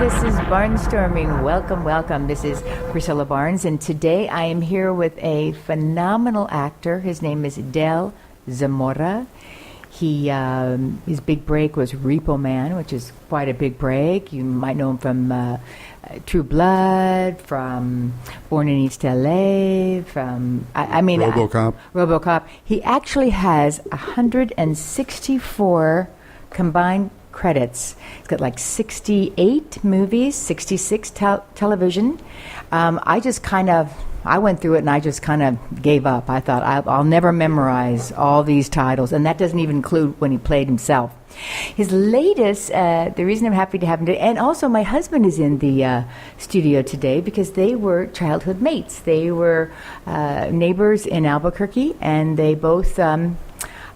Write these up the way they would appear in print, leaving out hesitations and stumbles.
this is Barnstorming. Welcome, welcome. This is Priscilla Barnes, and today I am here with a phenomenal actor. His name is Del Zamora. His big break was Repo Man, which is quite a big break. You might know him from True Blood, from Born in East LA, from Robocop. Robocop. He actually has 164 combined credits. He's got like 68 movies, 66 television. I went through it and I just kind of gave up. I thought, I'll never memorize all these titles, and that doesn't even include when he played himself. His latest, the reason I'm happy to have him today, and also my husband is in the studio today because they were childhood mates. They were neighbors in Albuquerque, and they both...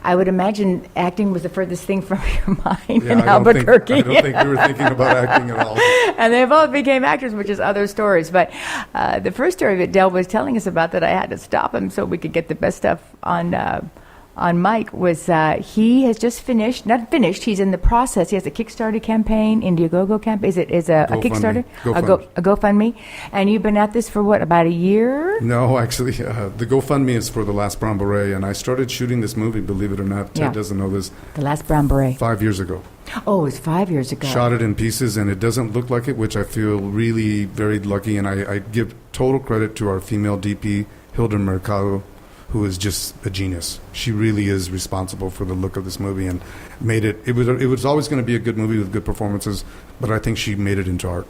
I would imagine acting was the furthest thing from your mind in Albuquerque. I don't think we were thinking about acting at all. And they both became actors, which is other stories. But the first story that Del was telling us about that I had to stop him so we could get the best stuff on Mike was he has just not finished, he's in the process. He has a Kickstarter campaign, Indiegogo campaign. Is a Kickstarter? A GoFundMe. And you've been at this for what, about a year? No, actually, the GoFundMe is for The Last Brown Beret, and I started shooting this movie, believe it or not. Ted doesn't know this. The Last Brown Beret. 5 years ago. Oh, it was 5 years ago. Shot it in pieces, and it doesn't look like it, which I feel really very lucky, and I give total credit to our female DP, Hilda Mercado, who is just a genius. She really is responsible for the look of this movie and made it. It was always going to be a good movie with good performances, but I think she made it into art.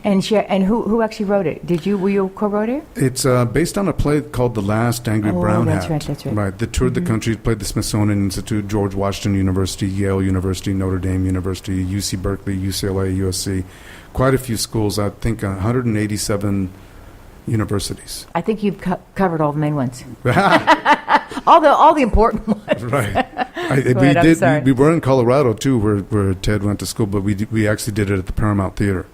And who actually wrote it? Were you co-wrote it? It's based on a play called The Last Angry Brown Hat. That's right. Right. That toured the country, played the Smithsonian Institute, George Washington University, Yale University, Notre Dame University, UC Berkeley, UCLA, USC. Quite a few schools. I think 187 universities. I think you've covered all the main ones. all the important ones. Right. We were in Colorado too, where Ted went to school, but we actually did it at the Paramount Theater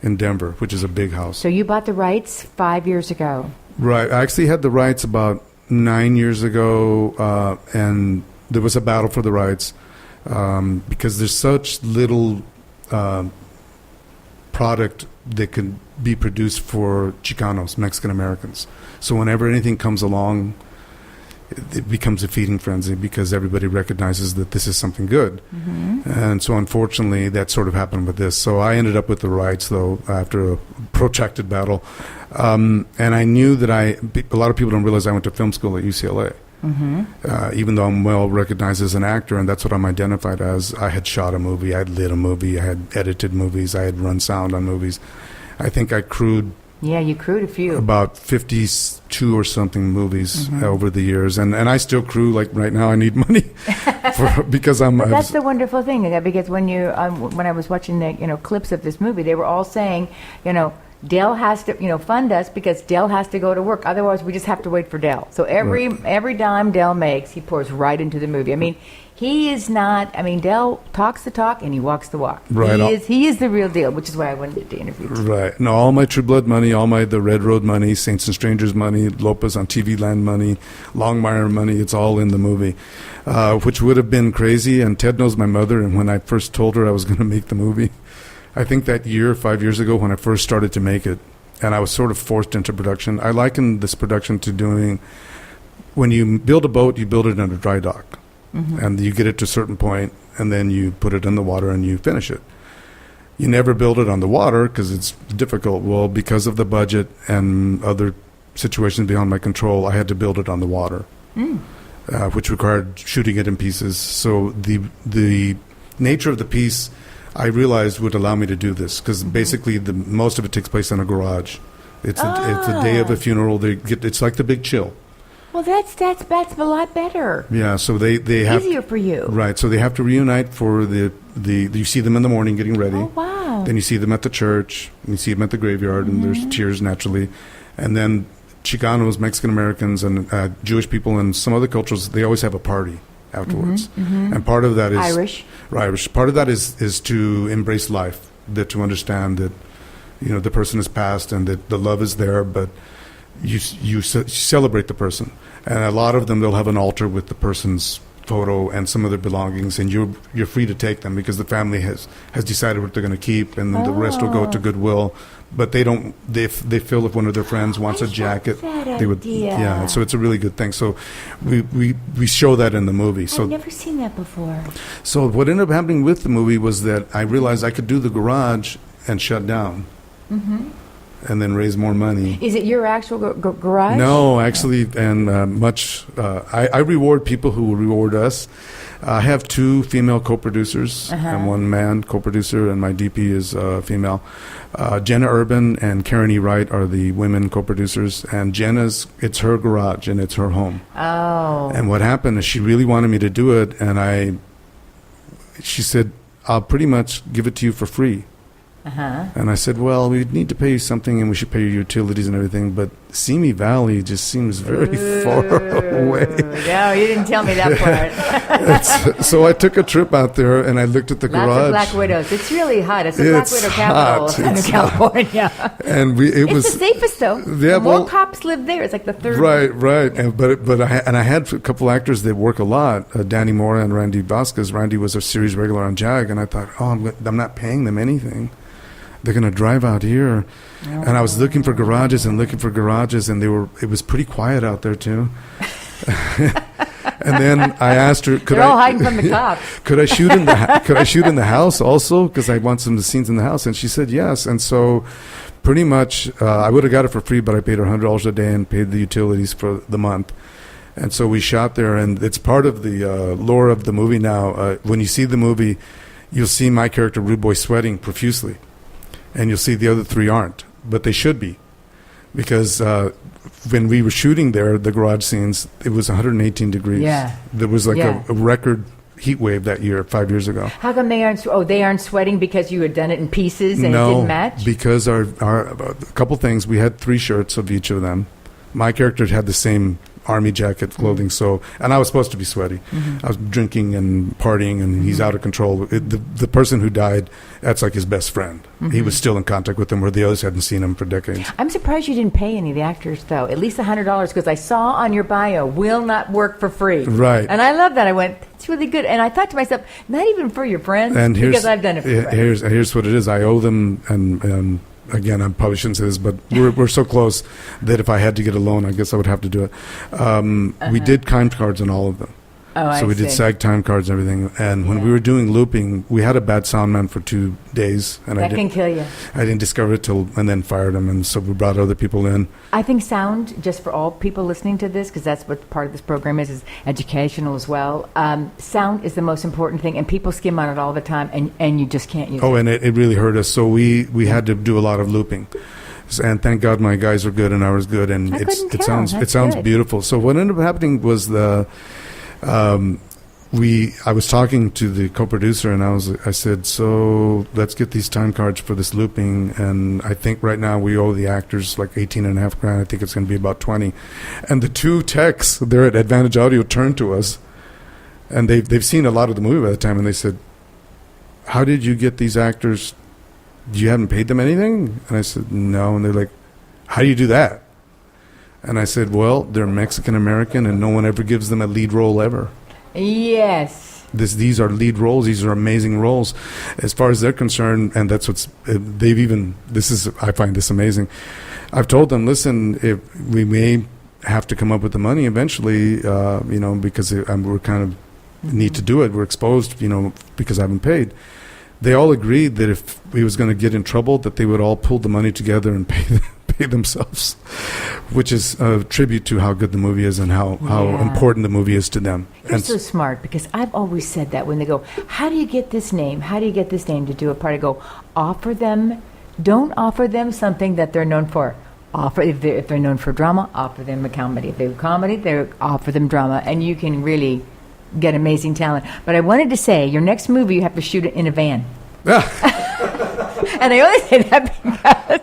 in Denver, which is a big house. So you bought the rights 5 years ago. Right. I actually had the rights about 9 years ago, and there was a battle for the rights because there's such little product that can be produced for Chicanos, Mexican Americans. So whenever anything comes along, it becomes a feeding frenzy because everybody recognizes that this is something good. Mm-hmm. And so unfortunately, that sort of happened with this. So I ended up with the rights, though, after a protracted battle. And I knew that a lot of people don't realize I went to film school at UCLA. Mm-hmm. Even though I'm well recognized as an actor, and that's what I'm identified as. I had shot a movie, I had lit a movie, I had edited movies, I had run sound on movies. I think I crewed... Yeah, you crewed a few. About 52 or something movies over the years. And I still crew, like right now I need money because I'm... But that's the wonderful thing, because when I was watching the clips of this movie, they were all saying, Del has to, fund us because Del has to go to work. Otherwise, we just have to wait for Del. So every dime Del makes, he pours right into the movie. I mean, he is not. I mean, Del talks the talk and he walks the walk. Right. He is the real deal, which is why I wanted to interview. Right. No, all my True Blood money, the Red Road money, Saints and Strangers money, Lopez on TV Land money, Longmire money. It's all in the movie, which would have been crazy. And Ted knows my mother. And when I first told her I was going to make the movie, I think that year, 5 years ago, when I first started to make it, and I was sort of forced into production. I liken this production to doing, when you build a boat, you build it in a dry dock. Mm-hmm. And you get it to a certain point, and then you put it in the water and you finish it. You never build it on the water because it's difficult. Well, because of the budget and other situations beyond my control, I had to build it on the water, which required shooting it in pieces. So the nature of the piece, I realized, would allow me to do this because basically most of it takes place in a garage. It's a day of a funeral. It's like the Big Chill. Well, that's a lot better. Yeah, so they have easier for you, right? So they have to reunite for the you see them in the morning getting ready. Oh wow! Then you see them at the church, and you see them at the graveyard, and there's tears naturally, and then Chicanos, Mexican Americans, and Jewish people, and some other cultures, they always have a party afterwards, and part of that is Irish. Part of that is to embrace life, that to understand that the person has passed and that the love is there, but you celebrate the person. And a lot of them, they'll have an altar with the person's photo and some of their belongings, and you're free to take them because the family has decided what they're going to keep, and then the rest will go to Goodwill. But they don't. They feel if one of their friends wants a jacket, they would. Idea. Yeah, so it's a really good thing. So we show that in the movie. So I've never seen that before. So what ended up happening with the movie was that I realized I could do the garage and shut down. Mm-hmm. And then raise more money. Is it your actual garage? No, actually, and I reward people who will reward us. I have 2 female co-producers and 1 man co-producer, and my DP is female. Jenna Urban and Karen E. Wright are the women co-producers, and it's her garage and it's her home. Oh. And what happened is she really wanted me to do it, and she said, I'll pretty much give it to you for free. And I said, well, we need to pay you something, and we should pay your utilities and everything, but Simi Valley just seems very far away. No, you didn't tell me that part. So I took a trip out there, and I looked at the garage. Lots of Black Widows. It's really hot. It's the Black Widow capital in California. And it's the safest, though. Yeah, more cops live there. It's like the third. Right. But I had a couple actors that work a lot, Danny Mora and Randy Vasquez. Randy was a series regular on JAG, and I thought, I'm not paying them anything. They're going to drive out here. And I was looking for garages, and it was pretty quiet out there too. And then I asked her, they're all hiding from the cops. Could I shoot in the house also, because I want some of the scenes in the house? And she said yes. And so pretty much I would have got it for free, but I paid her $100 a day and paid the utilities for the month. And so we shot there, and it's part of the lore of the movie now. When you see the movie, you'll see my character, Rude Boy, sweating profusely. And you'll see the other 3 aren't, but they should be. Because when we were shooting there, the garage scenes, it was 118 degrees. Yeah. There was like a record heat wave that year, 5 years ago. How come they aren't sweating because you had done it in pieces and it didn't match? Because our a couple things, we had 3 shirts of each of them. My character had the same army jacket clothing, and I was supposed to be sweaty. I was drinking and partying, and he's out of control. The person who died, that's like his best friend. He was still in contact with him, where the others hadn't seen him for decades. I'm surprised you didn't pay any of the actors, though. At least $100, because I saw on your bio, will not work for free. Right. And I love that. I went, it's really good. And I thought to myself, not even for your friends, because I've done it for friends. Here's what it is. I owe them, and again, I probably shouldn't say this, but we're so close that if I had to get a loan, I guess I would have to do it. We did time cards on all of them. So we did SAG time cards and everything. And when we were doing looping, we had a bad sound man for 2 days. And that can kill you. I didn't discover it and then fired him. And so we brought other people in. I think sound, just for all people listening to this, because that's what part of this program is educational as well. Sound is the most important thing, and people skim on it all the time, and you just can't use it. And it really hurt us. So we had to do a lot of looping. And thank God my guys are good and I was good. And it sounds beautiful. So what ended up happening was I was talking to the co-producer, and I said, so let's get these time cards for this looping, and I think right now we owe the actors like $18.5 I think it's going to be about 20. And the 2 techs there at Advantage Audio turned to us, and they've seen a lot of the movie by the time, and they said, how did you get these actors? You haven't paid them anything? And I said, no. And they're like, how do you do that? And I said, well, they're Mexican-American, and no one ever gives them a lead role ever. Yes. These are lead roles. These are amazing roles. As far as they're concerned, and that's what's, I find this amazing. I've told them, listen, if we may have to come up with the money eventually, because we're kind of need to do it. We're exposed, because I haven't paid. They all agreed that if we was going to get in trouble, that they would all pull the money together and pay themselves, which is a tribute to how good the movie is and how important the movie is to them. You're so smart, because I've always said that when they go, how do you get this name? How do you get this name to do a part? I go, don't offer them something that they're known for. If they're known for drama, offer them a comedy. If they're comedy, offer them drama, and you can really get amazing talent. But I wanted to say, your next movie, you have to shoot it in a van. And I only say that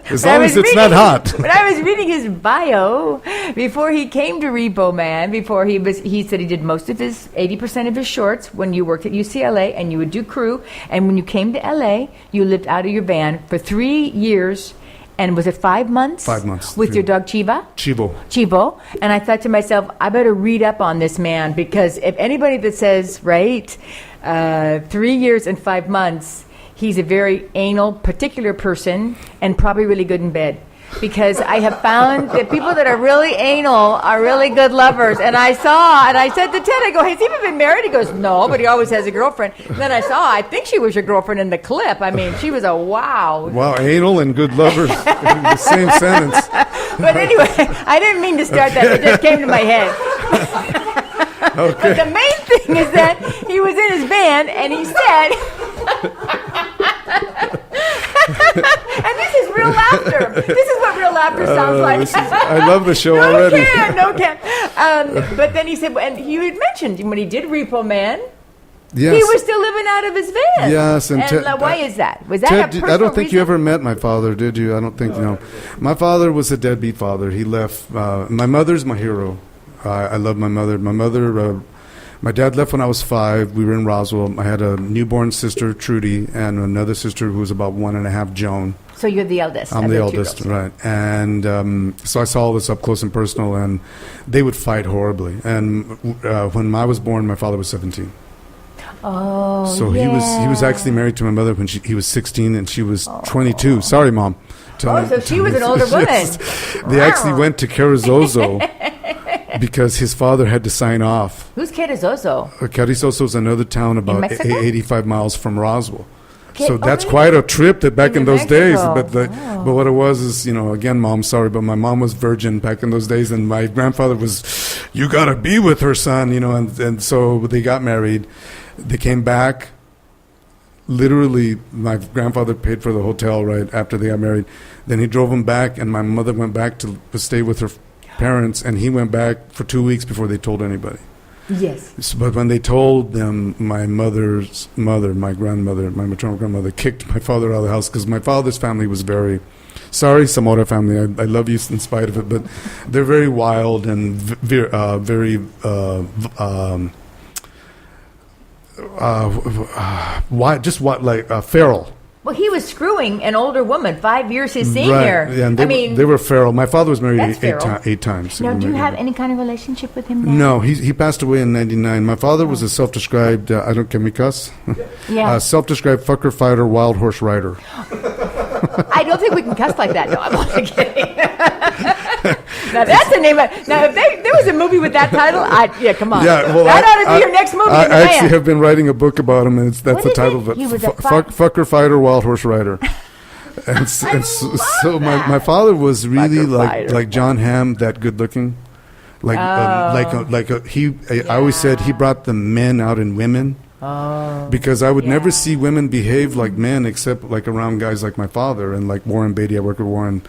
because as long as it's not hot. When I was reading his bio before he came to Repo Man, he said he did most of his 80% of his shorts when you worked at UCLA, and you would do crew. And when you came to LA, you lived out of your van for 3 years, And was it 5 months? 5 months. With your dog Chiva? Chivo. And I thought to myself, I better read up on this man, because if anybody that says, right, 3 years and 5 months, he's a very anal, particular person, and probably really good in bed. Because I have found that people that are really anal are really good lovers. And I said to Ted, I go, has he ever been married? He goes, no, but he always has a girlfriend. And then I think she was your girlfriend in the clip. I mean, she was a wow. Wow, anal and good lovers in the same sentence. But anyway, I didn't mean to start that. It just came to my head. Okay. But the main thing is that he was in his van and he said, and this is real laughter. This is what real laughter sounds like. I love the show already. No can. But then he said, and you had mentioned when he did Repo Man, yes. he was still living out of his van. Yes, and why is that? Was that Ted, a personal I don't think reason? you ever met my father, did you? I don't think, no. My father was a deadbeat father. He left. My mother's my hero. I love my mother. My dad left when I was 5. We were in Roswell. I had a newborn sister, Trudy, and another sister who was about 1.5, Joan. So you're the eldest. I'm the eldest, right. And so I saw all this up close and personal, and they would fight horribly. And when I was born, my father was 17. Oh, so he was actually married to my mother when he was 16 and she was 22. Sorry, Mom. So she was an older woman. Yes. They actually went to Carrizozo because his father had to sign off. Who's Carrizozo? Carrizozo is another town about 85 miles from Roswell. So that's really? Quite a trip that back in those days. Mexico. But what it was is, again, Mom, sorry, but my mom was virgin back in those days, and my grandfather was, you got to be with her, son, and so they got married. They came back. Literally, my grandfather paid for the hotel right after they got married. Then he drove them back, and my mother went back to stay with her parents, and he went back for 2 weeks before they told anybody. Yes. But when they told them, my mother's mother, my grandmother, my maternal grandmother, kicked my father out of the house because my father's family was very, sorry, Zamora family, I love you in spite of it, but they're very wild and very feral. Well, he was screwing an older woman, 5 years his senior. Right. Yeah, and they were feral. My father was married eight times. Now, do you have any kind of relationship with him now? No, he passed away in 1999. My father was a self-described, can we cuss? Yeah. Self-described fucker, fighter, wild horse rider. I don't think we can cuss like that. No, I'm only kidding. Now, that's the name of it. Now, if there was a movie with that title, come on. Yeah, well, that ought to be your next movie. I actually have been writing a book about him, and that's the title of it. He was a fucker, fighter, wild horse rider. So my father was really like John Hamm, that good looking. I always said he brought the men out in women. Oh, because I would never see women behave like men except like around guys like my father and like Warren Beatty. I worked with Warren,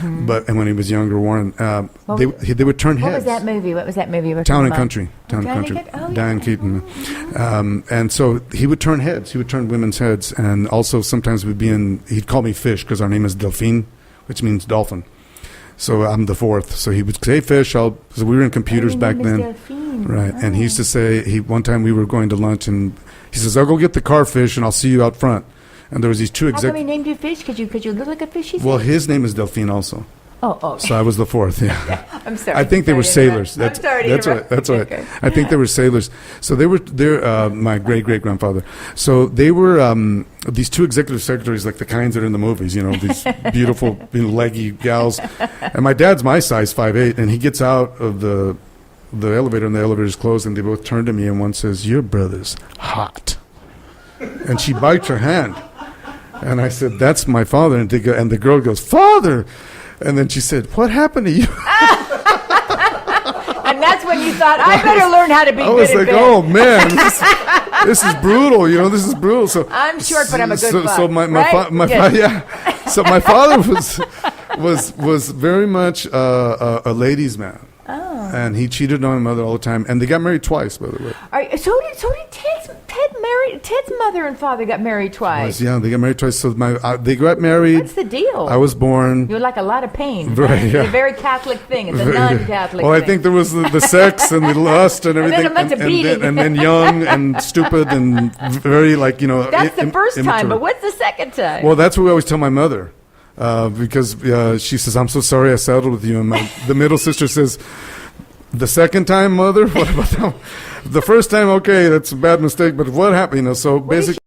and when he was younger, Warren, they would turn heads. What was that movie? Town and Country. Town and Country. Diane Keaton. And so he would turn heads. He would turn women's heads, and also sometimes he'd call me Fish because our name is Delphine, which means dolphin. So I'm the fourth. So he would say Fish. So we were in computers back then. Delphine. Right. And he used to say, one time we were going to lunch, and he says, I'll go get the car, Fish, and I'll see you out front. And there was these two How come he named you Fish? Because you look like a fish? Well, his name is Delphine also. Oh. So I was the fourth, yeah. I'm sorry. I think they were sailors. That's right. That's right. Okay. I think they were sailors. So they're my great-great-grandfather. So they were these two executive secretaries, like the kinds that are in the movies, these beautiful, leggy gals. And my dad's my size, 5'8", and he gets out of the elevator, and the elevator's closed, and they both turn to me, and one says, your brother's hot. And she bites her hand. And I said, that's my father. And the girl goes, Father! And then she said, what happened to you? And that's when you thought, I better learn how to be good I was at like, bed. oh, man, this is brutal. This is brutal. So I'm short, but I'm a good fuck. So So my father was very much a ladies' man. Oh. And he cheated on my mother all the time. And they got married twice, by the way. So did Ted's mother and father got married twice. Yeah, they got married twice. So they got married. What's the deal? I was born. You're like a lot of pain. Right, yeah. It's a very Catholic thing. It's a non-Catholic Well, thing. I think there was the sex and the lust and everything. And then a bunch of beating. And then young and stupid and very That's the first immature. time, but what's the second time? Well, that's what we always tell my mother. because she says, "I'm so sorry I settled with you." And the middle sister says, "The second time, mother? What about that? The first time, okay, that's a bad mistake, but what happened?" So basically.